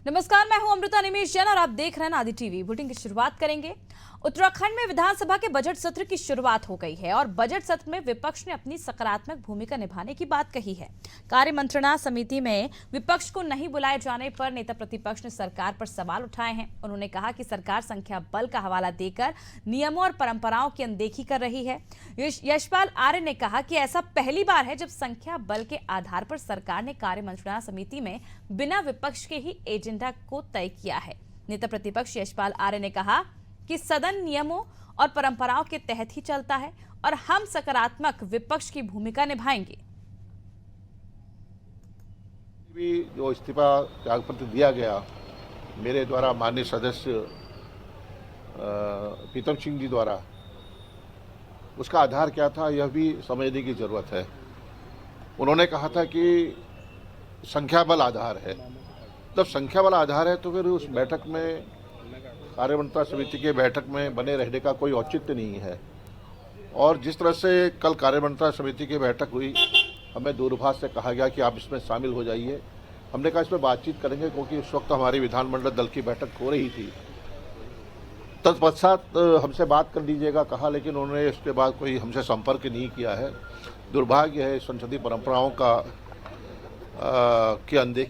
नमस्कार, मैं हूं अमृता निमेश जैन और आप देख रहे हैं आदि टीवी। बुलेटिन की शुरुआत करेंगे। उत्तराखंड में विधानसभा के बजट सत्र की शुरुआत हो गई है और बजट सत्र में विपक्ष ने अपनी सकारात्मक भूमिका निभाने की बात कही है। कार्य मंत्रणा समिति में विपक्ष को नहीं बुलाए जाने पर नेता प्रतिपक्ष ने सरकार पर सवाल उठाए हैं। उन्होंने कहा कि सरकार संख्या बल का हवाला देकर नियमों और परंपराओं की अनदेखी कर रही है। यशपाल आर्य ने कहा कि ऐसा पहली बार है जब संख्या बल के आधार पर सरकार ने कार्य मंत्रणा समिति में बिना विपक्ष के ही एजेंडा को तय किया है। नेता प्रतिपक्ष यशपाल आर्य ने कहा कि सदन नियमों और परंपराओं के तहत ही चलता है और हम सकारात्मक विपक्ष की भूमिका निभाएंगे। भी जो इस्तीफा त्याग पत्र दिया गया मेरे द्वारा माननीय सदस्य प्रीतम सिंह जी द्वारा, उसका आधार क्या था यह भी समझने की जरूरत है। उन्होंने कहा था कि संख्या बल आधार है। जब संख्या बल आधार है तो फिर उस बैठक में कार्यमंत्रणा समिति के बैठक में बने रहने का कोई औचित्य नहीं है। और जिस तरह से कल कार्यमंत्रणा समिति की बैठक हुई, हमें दूरभाष से कहा गया कि आप इसमें शामिल हो जाइए। हमने कहा इसमें बातचीत करेंगे, क्योंकि उस वक्त हमारी विधानमंडल दल की बैठक हो रही थी। तत्पश्चात हमसे बात कर लीजिएगा कहा, लेकिन उन्होंने इसके बाद कोई हमसे संपर्क नहीं किया है। दुर्भाग्य है संसदीय परंपराओं का की अनदेखी।